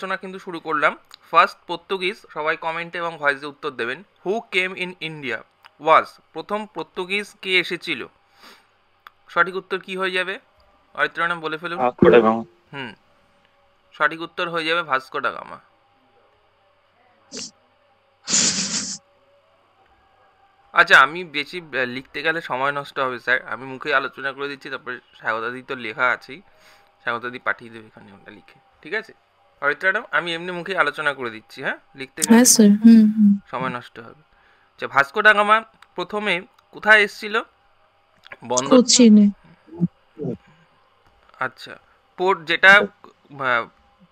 আলোচনা কিন্তু শুরু করলাম। ফার্স্ট পর্তুগিজ, সবাই কমেন্টে এবং ভয়েসে উত্তর দেবেন। হু কেম ইন ইন্ডিয়া ওয়াজ, প্রথম পর্তুগিজ কে এসেছিল? সঠিক উত্তর কি হয়ে যাবে? অরিত্র নাম বলে ফেলুন। Vasco da gamma. হুম, সঠিক উত্তর হয়ে যাবে ভাস্কো ডা গামা। আচ্ছা, আমি বেশি লিখতে গেলে সময় নষ্ট হবে স্যার, আমি মুখে আলোচনা করে দিচ্ছি, তারপরে স্বাগতাদি তো লেখা আছেই, স্বাগতাদি পাঠিয়ে দেবে এখানে ওটা লিখে, ঠিক আছে? অরিত্র ম্যাডাম, আমি এমনি মুখে আলোচনা করে দিচ্ছি, হ্যাঁ, লিখতে হ্যাঁ গেলে স্যার। হুম হুম। সময় নষ্ট হবে। আচ্ছা, ভাস্কো ডা গামা প্রথমে কোথায় এসেছিল? বন্দর। কোচিনে। আচ্ছা, পোর্ট যেটা,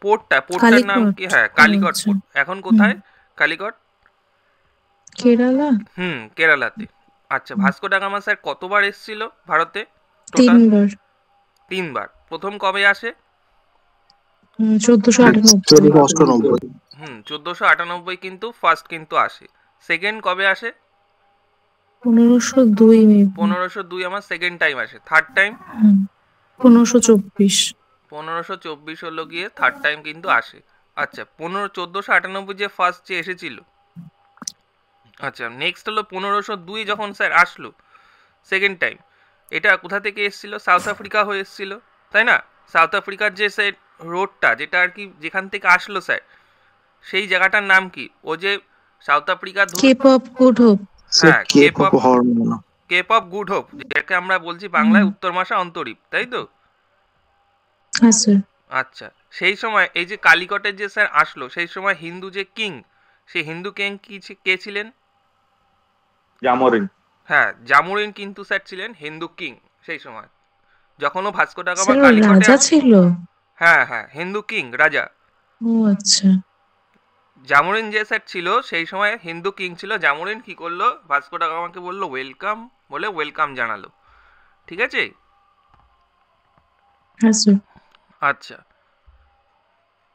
পোর্টটার নাম কালিকট। কি? হ্যাঁ, ও কালিকট আচ্ছা। পোর্ট। এখন হুম। কোথায় কালিকট? কেরালা। কেরালাতে। আচ্ছা, হুম। ভাস্কো ডা গামা স্যার কতবার এসেছিল ভারতে টোটাল? 3 বার। 3 বার। প্রথম কবে আসে? 1498। 1498। 1498 কিন্তু ফার্স্ট কিন্তু আসে। সেকেন্ড কবে আসে? 1502 মেবি। 1502 আমার সেকেন্ড টাইম আসে। Third time? 1524। 1524 হলো গিয়ে থার্ড টাইম কিন্তু আসে। আচ্ছা, 1498 যে ফার্স্ট যে এসেছিল। আচ্ছা, নেক্সট হলো 1502 যখন স্যার আসলো সেকেন্ড টাইম, এটা কোথা থেকে এসেছিল? সাউথ আফ্রিকা হয়ে এসেছিল, তাই না? সাউথ আফ্রিকার যে স্যার রোডটা, যেটা আর কি যেখান থেকে আসলো স্যার, সেই জায়গাটার নাম কি? ও যে সাউথ আফ্রিকা ধরুন। Cape of good Hope. Sir হ্যাঁ, Cape of Horn. Cape of good Hope, যেটাকে আমরা বলছি বাংলায় উত্তর মাসা অন্তরীপ, তাই তো? হ্যাঁ স্যার। আচ্ছা, সেই সময় এই যে কালিকটের যে স্যার আসলো, সেই সময় হিন্দু যে কিং, সেই হিন্দু কিং কে ছিলেন? জামোরিন। হ্যাঁ, জামোরিন কিন্তু স্যার ছিলেন হিন্দু কিং সেই সময়, যখন ও ভাস্কো ডা গামা স্যার ও কালিকটে। রাজা ছিল। হ্যাঁ হ্যাঁ, হিন্দু কিং, রাজা। ও আচ্ছা। জামোরিন যে স্যার ছিল সেই সময় হিন্দু কিং ছিল। জামোরিন কি করলো? ভাস্কো ডা গামাকে বললো ওয়েলকাম, বলে ওয়েলকাম জানালো, ঠিক আছে? হ্যাঁ স্যার। আচ্ছা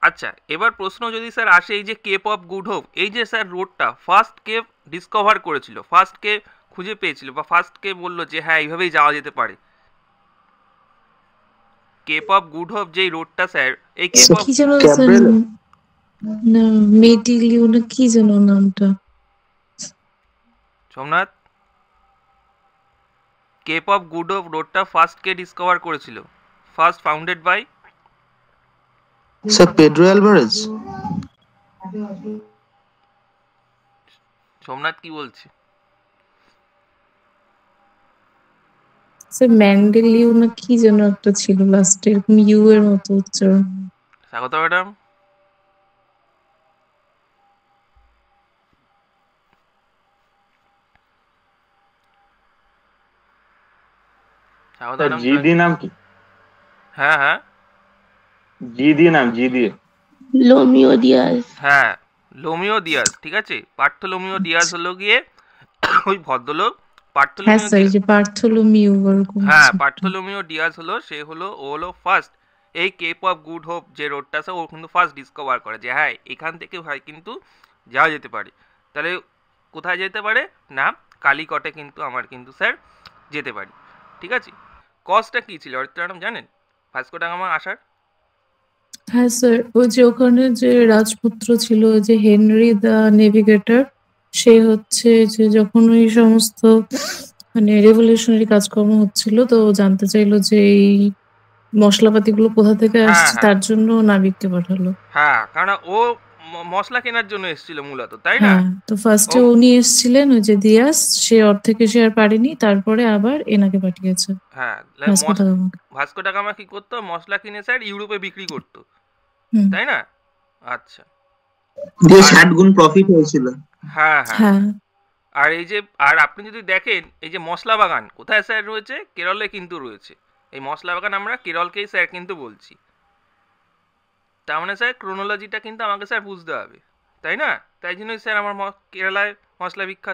আচ্ছা, এবার প্রশ্ন যদি স্যার আসে, এই যে কেপ অফ গুড হোপ, এই যে স্যার রোডটা ফার্স্ট কে ডিসকভার করেছিল, ফার্স্ট কে খুঁজে পেয়েছিল, বা ফার্স্ট কে বললো যে হ্যাঁ এইভাবেই যাওয়া যেতে পারে? কেপ অফ গুড হোপ যেই রোডটা স্যার, এই কেপ অফ, কি যেন স্যার, ক্যাব্রেল। না মেডিলিও না কি যেন নামটা। Somnath, cape of good hope রোডটা ফার্স্ট কে ডিসকভার করেছিল? First founded by? Sir Pedro Alvares. Somnath কি বলছে? স্যার ম্যান্ডেলিও না কি যেন একটা ছিল লাস্টে, এরকম ইউ এর মতো উচ্চারণ। স্বাগত ম্যাডাম। স্বাগত স্যার ম্যাডাম। জি দিয়ে নাম কি? হ্যাঁ হ্যাঁ জি দিয়ে নাম, জি দিয়ে। লোমিও দিয়াজ। হ্যাঁ, লোমিও দিয়াজ, ঠিক আছে। পার্থলোমিও দিয়াজ হলো গিয়ে ওই ভদ্রলোক। হ্যাঁ পার্থলোমিও স্যার, এই যে পার্থলোমিউ ওরকম হ্যাঁ, কিছু একটা। পার্থলোমিও ডিয়াজ হলো, সে হলো, ও হলো ফার্স্ট এই কেপ অফ গুড হোপ যে রোডটা আছে, ও কিন্তু ফার্স্ট ডিসকভার করে যে হ্যাঁ এখান থেকে ভাই কিন্তু যাওয়া যেতে পারে। তাহলে কোথায় যেতে পারে? না, কালিকটে কিন্তু আমার কিন্তু স্যার যেতে পারি, ঠিক আছে? কজটা কি ছিল অরিত্র ম্যাডাম জানেন ভাস্কো ডা গামা আসার? হ্যাঁ স্যার, ওই যে ওখানে যে রাজপুত্র ছিল, ওই যে হেনরি দ্য নেভিগেটর, সে হচ্ছে যে যখন ওই সমস্ত মানে রেভলিউশনারি কাজকর্ম হচ্ছিল, তো ও জানতে চাইলো যে এই মশলাপাতিগুলো কোথা থেকে হ্যাঁ আসছে, হ্যাঁ তার জন্য নাবিককে পাঠালো। হ্যাঁ, কারণ ও মশলা কেনার জন্য এসেছিল মূলত, তাই না? হ্যাঁ, তো ও ফার্স্টে উনি এসেছিলেন, ওই যে দিয়াস, সে অর্ধেকে সে আর পারেনি, তারপরে আবার এনাকে পাঠিয়েছে, হ্যাঁ, ভাস্কো দা গামাকে। ভাস্কো ডা গামা কি করতো? মশলা কিনে স্যার ইউরোপে বিক্রি করতো, হুম। তাই না? আচ্ছা। দিয়ে আর 60 গুণ প্রফিট হয়েছিল। হ্যাঁ হ্যাঁ, হ্যাঁ আর এই যে, আর আপনি যদি দেখেন এই যে মশলা বাগান কোথায় স্যার রয়েছে? কেরলে কিন্তু রয়েছে। এই মশলা বাগান আমরা কেরলকেই স্যার কিন্তু বলছি। তার মানে স্যার ক্রোনোলজিটা কিন্তু আমাকে স্যার বুঝতে হবে, তাই না? তাই জন্যই স্যার আমার কেরালায় মশলা বিখ্যাত।